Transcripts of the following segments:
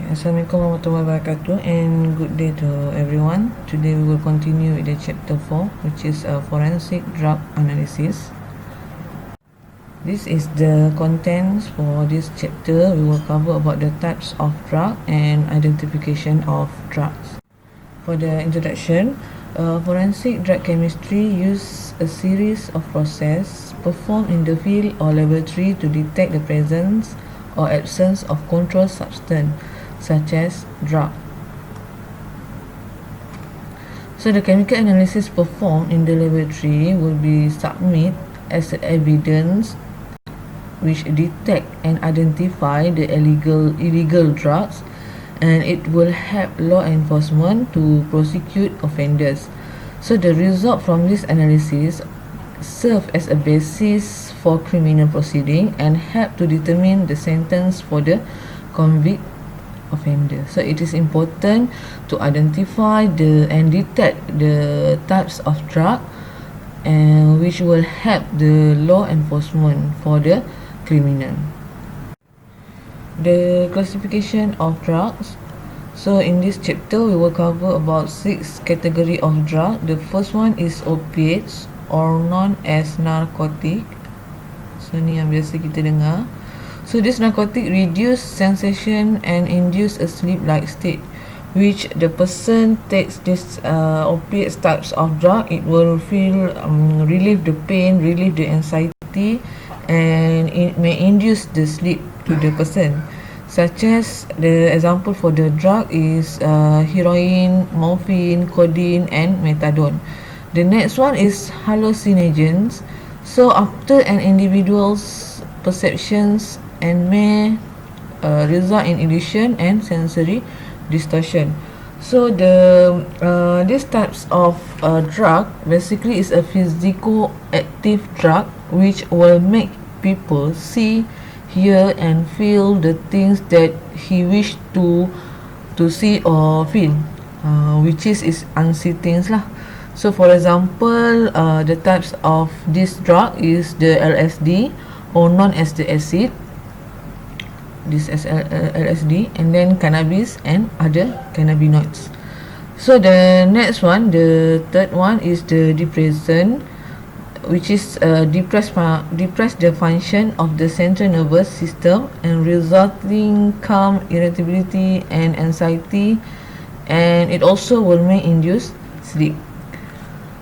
Assalamualaikum warahmatullahi wabarakatuh, and good day to everyone. Today we will continue with the chapter 4, which is forensic drug analysis. This is the contents for this chapter. We will cover about the types of drug and identification of drugs. For the introduction, forensic drug chemistry uses a series of processes performed in the field or laboratory to detect the presence or absence of controlled substance such as drug. So the chemical analysis performed in the laboratory will be submitted as evidence which detect and identify the illegal drugs, and it will help law enforcement to prosecute offenders. So the result from this analysis serve as a basis for criminal proceeding and help to determine the sentence for the convict offender. So it is important to identify and detect the types of drug, and which will help the law enforcement for the criminal. The classification of drugs. So in this chapter we will cover about 6 category of drug. The first one is opiates or known as narcotic. So ni yang biasa kita dengar. So this narcotic reduce sensation and induce a sleep-like state, which the person takes this opiate types of drug, it will feel relieve the pain, relieve the anxiety, and it may induce the sleep to the person. Such as the example for the drug is heroin, morphine, codeine, and methadone. The next one is hallucinogens. So after an individual's perceptions and may result in illusion and sensory distortion. So the these types of drug basically is a physical active drug which will make people see, hear, and feel the things that he wish to see or feel, which is unseen things lah. So for example, the types of this drug is the LSD, or known as the acid. This is LSD, and then cannabis and other cannabinoids. So the next one, the third one, is the depressant, which is depress the function of the central nervous system and resulting calm, irritability, and anxiety, and it also will may induce sleep.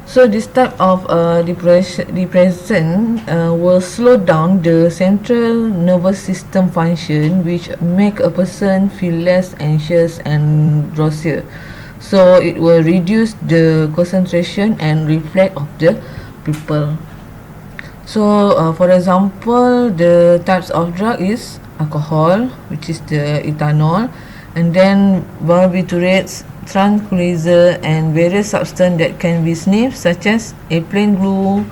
So this type of depressant will slow down the central nervous system function, which make a person feel less anxious and drowsy. So it will reduce the concentration and reflect of the people. So for example, the types of drug is alcohol, which is the ethanol, and then barbiturates, tranquilizer, and various substance that can be sniffed, such as airplane glue,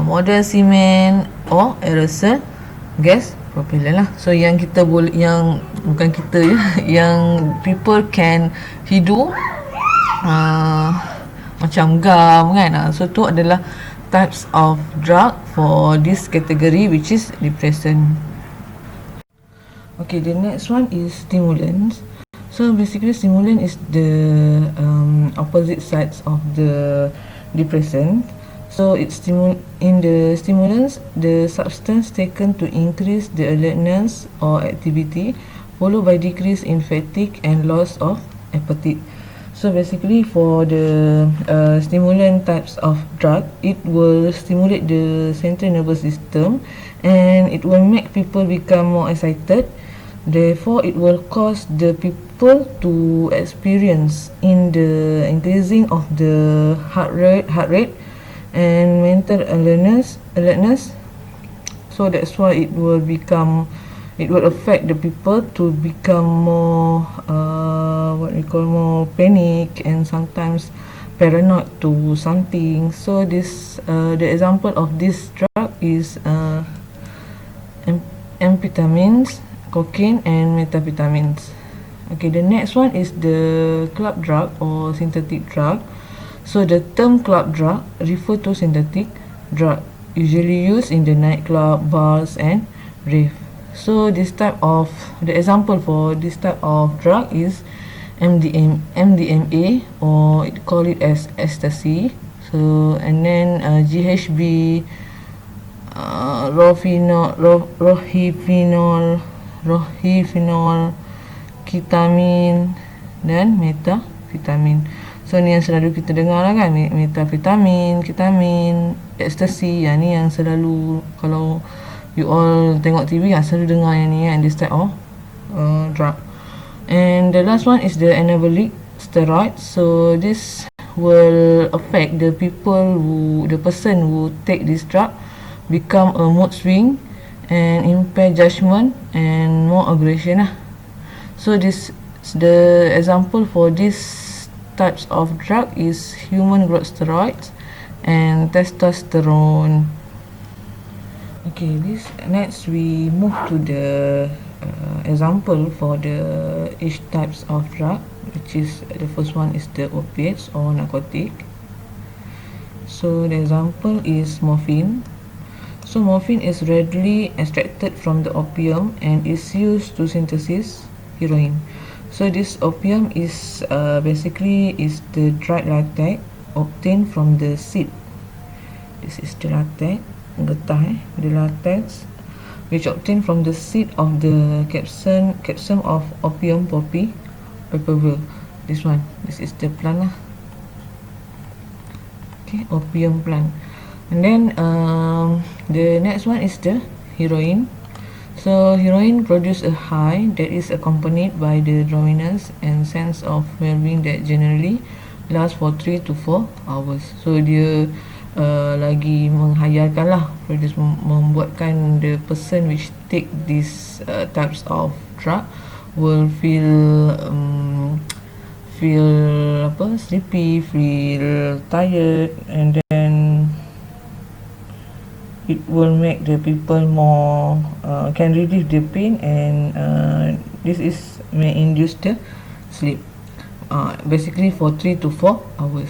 model cement, or aerosol gas propellant lah. So yang kita boleh, yang bukan kita ya, yang people can hidup macam gum kan. So tu adalah types of drug for this category, which is depressant. Okay, the next one is stimulants. So basically stimulant is the opposite sides of the depressant. So it's in the stimulants, the substance taken to increase the alertness or activity, followed by decrease in fatigue and loss of appetite. So basically for the stimulant types of drug, it will stimulate the central nervous system and it will make people become more excited. Therefore, it will cause the people to experience in the increasing of the heart rate and mental alertness. So that's why it will affect the people to become more more panic and sometimes paranoid to something. So this the example of this drug is amphetamines, cocaine, and methamphetamines. Okay, the next one is the club drug or synthetic drug. So the term club drug refer to synthetic drug usually used in the nightclub, bars, and rave. So the example for this type of drug is MDMA, or it call it as ecstasy. So and then GHB, rohypnol, ketamine dan methamphetamine. So ni yang selalu kita dengar lah kan, methamphetamine, ketamin, ecstasy. Yang ni yang selalu kalau you all tengok TV selalu dengar yang ni kan, this type of drug. And the last one is the anabolic steroid. So this will affect the person who take this drug become a mood swing and impair judgment and more aggression lah. So the example for these types of drug is human growth steroids and testosterone. Okay, next we move to the example for each types of drug, which is the first one is the opiates or narcotic. So the example is morphine. So morphine is readily extracted from the opium and is used to synthesize heroin. So this opium is basically is the dried latex obtained from the seed. This is the latex, getah the latex which obtained from the seed of the capsule of opium poppy papaver. This is the plant lah. Okay, opium plant. And then the next one is the heroin. So heroin produce a high that is accompanied by the drowsiness and sense of well-being that generally last for 3 to 4 hours. So dia lagi menghayalkan lah, membuatkan the person which take these types of drug will feel sleepy, feel tired, and then it will make the people more can relieve the pain, and this may induce the sleep basically for 3 to 4 hours.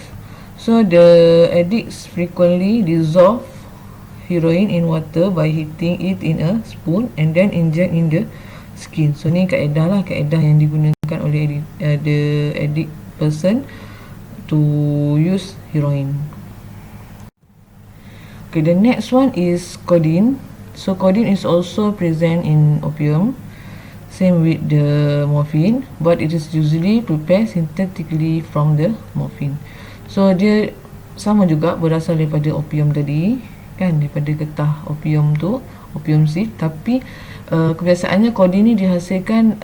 So the addicts frequently dissolve heroin in water by heating it in a spoon and then inject in the skin. So ni kaedah yang digunakan oleh the addict person to use heroin. Okay, the next one is codeine. So codeine is also present in opium, same with the morphine, but it is usually prepared synthetically from the morphine. So dia sama juga berasal daripada opium tadi kan, daripada getah opium tu, opium seed, tapi kebiasaannya codeine ni dihasilkan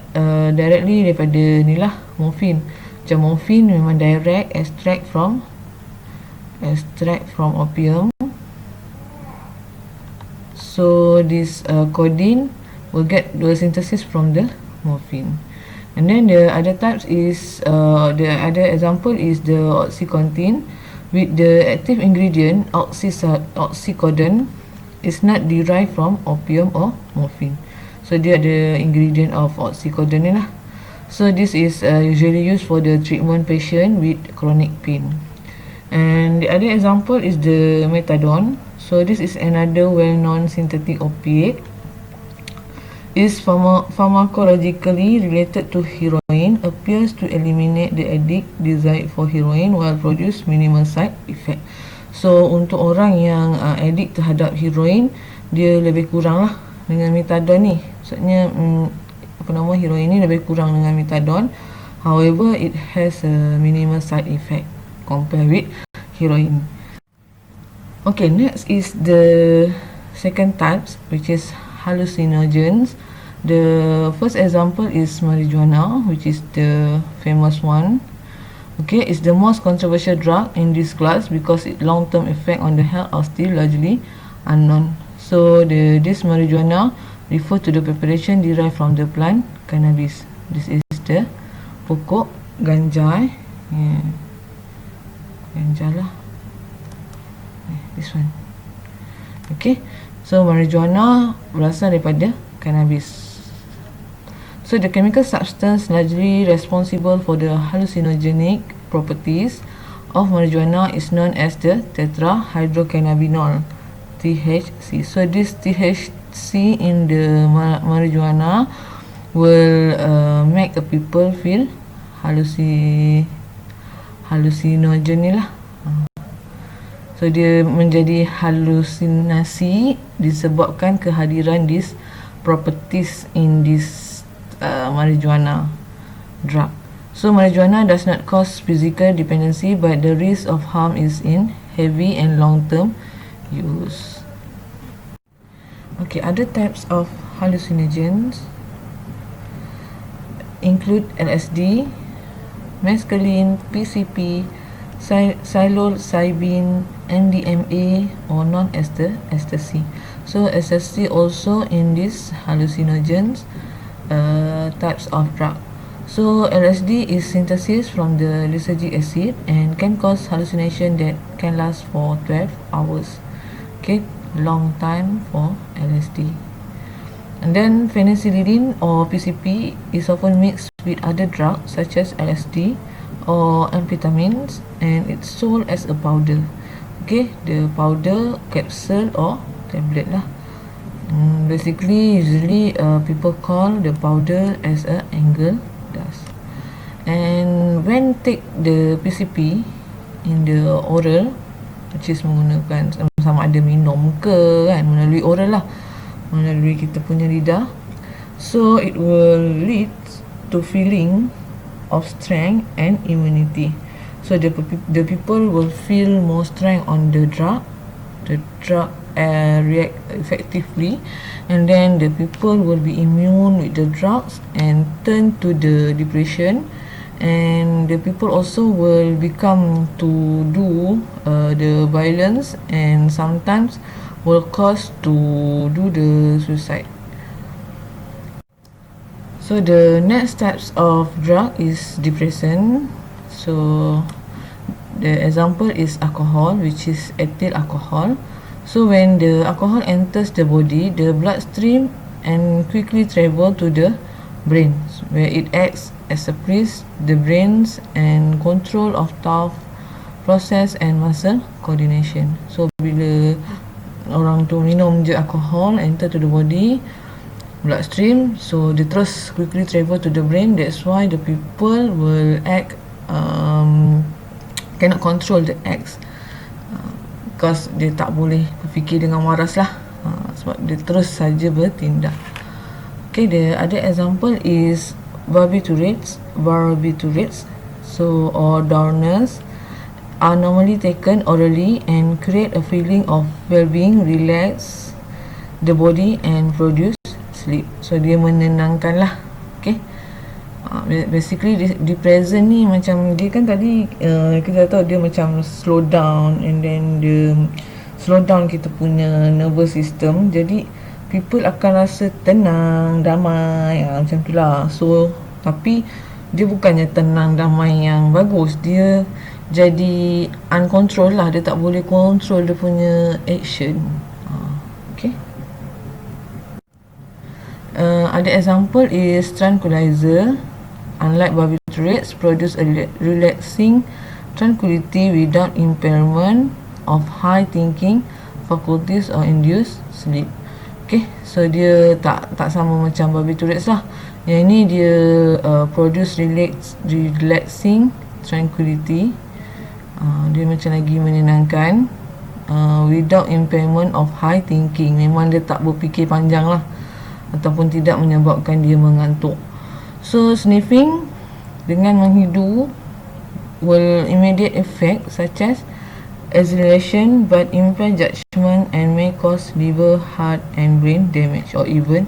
directly daripada ni lah, morphine. Macam morphine memang direct extract from opium. So this codeine will get the synthesis from the morphine. And then the other types is the other example is the OxyContin, with the active ingredient oxycodone is not derived from opium or morphine. So dia ada ingredient of oxycodone ni lah. So this is usually used for the treatment patient with chronic pain. And the other example is the methadone. So this is another well-known synthetic opiate. Is pharmacologically related to heroin, appears to eliminate the addict desire for heroin while produce minimal side effect. So untuk orang yang addict terhadap heroin, dia lebih kurang lah dengan methadone ni. Maksudnya heroin ni lebih kurang dengan methadone. However, it has a minimal side effect compared with heroin. Okay, next is the second types, which is hallucinogens. The first example is marijuana, which is the famous one. Okay, it's the most controversial drug in this class because its long-term effect on the health are still largely unknown. So this marijuana refer to the preparation derived from the plant cannabis. This is the pokok ganja. Ganja lah. This one. Okay, so marijuana berasal daripada cannabis. So the chemical substance largely responsible for the hallucinogenic properties of marijuana is known as the tetrahydrocannabinol, THC. So this THC THC in the marijuana will make a people feel hallucinogen ni lah. So dia menjadi halusinasi disebabkan kehadiran these properties in this marijuana drug. So marijuana does not cause physical dependency, but the risk of harm is in heavy and long-term use. Okay, other types of hallucinogens include LSD, mescaline, PCP, psilocybin, MDMA, or known as the ecstasy. So ecstasy also in these hallucinogens types of drug. So LSD is synthesis from the lysergic acid and can cause hallucination that can last for 12 hours. Okay, long time for LSD. And then phenylephrine or PCP is often mixed with other drugs such as LSD or amphetamines, and it's sold as a powder. Okay, the powder, capsule or tablet lah. Basically, usually people call the powder as a angle dust. And when take the PCP in the oral, which is menggunakan sama ada minum ke kan, melalui oral lah, melalui kita punya lidah, so it will lead to feeling of strength and immunity. So the people will feel more strength on the drug react effectively, and then the people will be immune with the drugs and turn to the depression, and the people also will become to do the violence, and sometimes will cause to do the suicide. So the next types of drug is depressant. So the example is alcohol, which is ethyl alcohol. So when the alcohol enters the body, the bloodstream and quickly travel to the brain, where it acts as a priest, the brains and control of thought process and muscle coordination. So bila orang tu minum je alcohol, enter to the body, bloodstream, so they terus quickly travel to the brain. That's why the people will act cannot control the acts, because dia tak boleh berfikir dengan waras lah, sebab dia terus saja bertindak. Okay, the other example is barbiturates, so or downers are normally taken orally and create a feeling of well-being, relax the body and produce sleep. So dia menenangkan lah. Okay, basically depressant ni macam dia kan tadi kita tahu dia macam slow down, and then dia slow down kita punya nervous system, jadi people akan rasa tenang, damai, macam tu lah. So tapi dia bukannya tenang damai yang bagus, dia jadi uncontrol lah, dia tak boleh control dia punya action. Okay, other example is tranquilizer. Unlike barbiturates, produce a relaxing tranquility without impairment of high thinking faculties or induce sleep. Okay, so dia tak sama macam barbiturates lah. Yang ni dia produce relaxing tranquility. Dia macam lagi menenangkan, without impairment of high thinking. Memang dia tak berfikir panjang lah, ataupun tidak menyebabkan dia mengantuk. So sniffing dengan menghidu will immediate effect such as exhalation, but impair judgment and may cause liver, heart and brain damage or even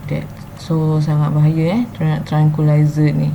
death. So sangat bahaya tranquilizer ni.